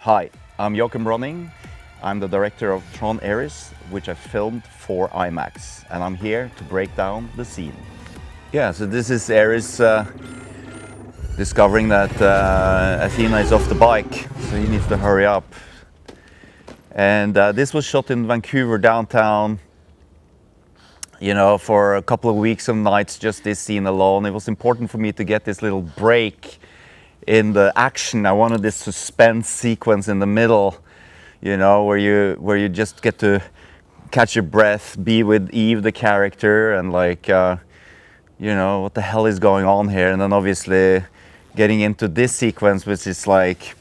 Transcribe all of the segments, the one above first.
Hi, I'm Jochim Rønning. I'm the director of Tron, which I filmed for IMAX, and I'm here to break down the scene. Yeah, so this is Ares discovering that Athena is off the bike, so he needs to hurry up. And this was shot in Vancouver downtown, you know, for a couple of weeks and nights, just this scene alone. It was important for me to get this little break in the action. I wanted this suspense sequence in the middle, you know, where you just get to catch your breath, be with Eve, the character, and like, you know, what the hell is going on here? And then obviously getting into this sequence, which is like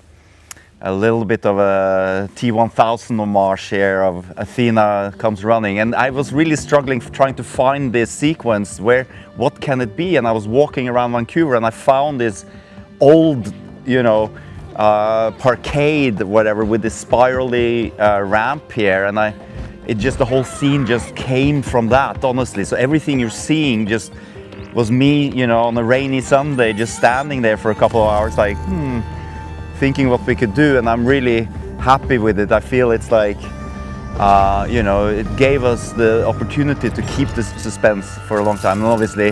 a little bit of a T-1000 homage here of Athena comes running. And I was really struggling trying to find this sequence, what can it be? And I was walking around Vancouver and I found this old, you know, parkade, whatever, with this spirally ramp here. And the whole scene just came from that, honestly. So everything you're seeing just was me, you know, on a rainy Sunday, just standing there for a couple of hours, like, thinking what we could do, and I'm really happy with it. I feel it's like, you know, it gave us the opportunity to keep this suspense for a long time. And obviously,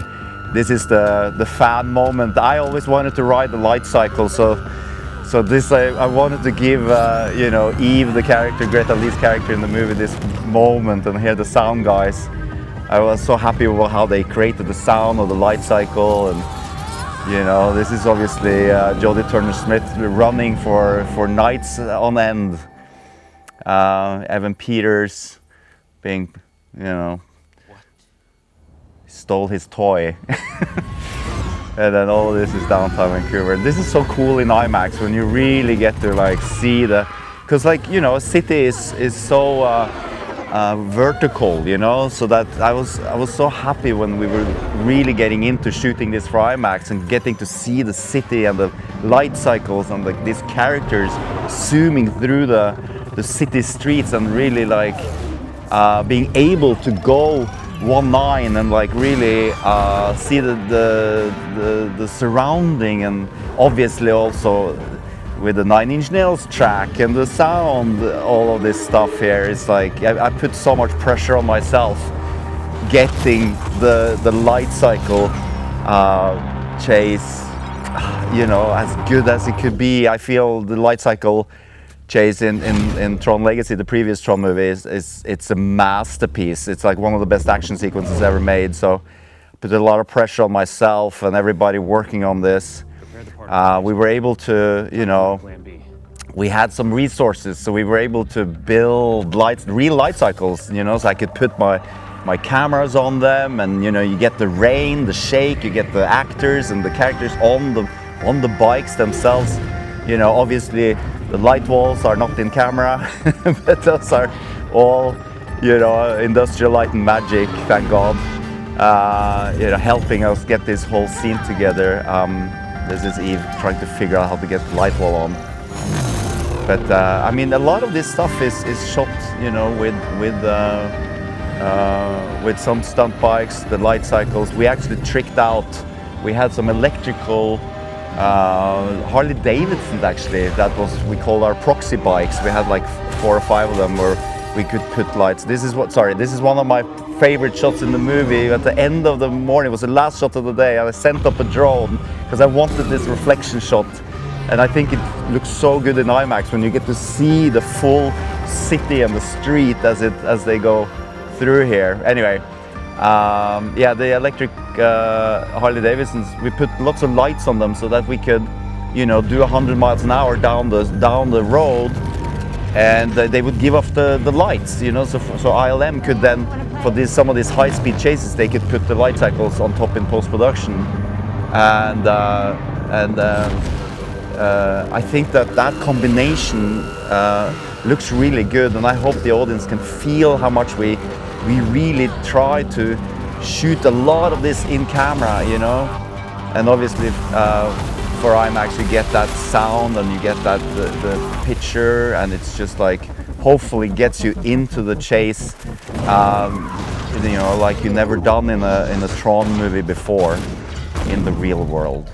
this is the fan moment. I always wanted to ride the light cycle, so this I wanted to give, you know, Eve, the character, Greta Lee's character in the movie, this moment, and here the sound guys. I was so happy with how they created the sound of the light cycle, and you know, this is obviously Jodie Turner-Smith running for nights on end. Evan Peters being, you know, stole his toy. And then all of this is downtown Vancouver. This is so cool in IMAX when you really get to like see because like, you know, a city is so vertical, you know, so that I was so happy when we were really getting into shooting this for IMAX and getting to see the city and the light cycles and like these characters zooming through the city streets and really like being able to go 1/9 and like really see the surrounding, and obviously also with the 9 Inch Nails track and the sound, all of this stuff here. It's like I put so much pressure on myself getting the light cycle chase, you know, as good as it could be. I feel the light cycle chase in Tron Legacy, the previous Tron movie, it's a masterpiece. It's like one of the best action sequences ever made. So I put a lot of pressure on myself and everybody working on this. We were able to, you know, we had some resources, so we were able to build real light cycles, you know, so I could put my cameras on them, and you know, you get the rain, the shake, you get the actors and the characters on the bikes themselves. You know, obviously the light walls are not in camera, but those are all, you know, industrial light and magic, thank God, you know, helping us get this whole scene together. This is Eve trying to figure out how to get the light wall on. But I mean, a lot of this stuff is shot, you know, with some stunt bikes, the light cycles. We actually tricked out. We had some electrical Harley Davidsons actually. We called our proxy bikes. We had like 4 or 5 of them where we could put lights. This is one of my favorite shots in the movie. At the end of the morning, it was the last shot of the day, and I sent up a drone because I wanted this reflection shot, and I think it looks so good in IMAX when you get to see the full city and the street as they go through here. Anyway, yeah, the electric Harley Davidsons, we put lots of lights on them so that we could, you know, do 100 miles an hour down the road, and they would give off the lights, you know, so ILM could then, for some of these high-speed chases, they could put the light cycles on top in post-production. And I think that combination looks really good, and I hope the audience can feel how much we really try to shoot a lot of this in camera, you know. And obviously for IMAX you get that sound and you get that the picture, and it's just like hopefully gets you into the chase, you know, like you never done in a Tron movie before in the real world.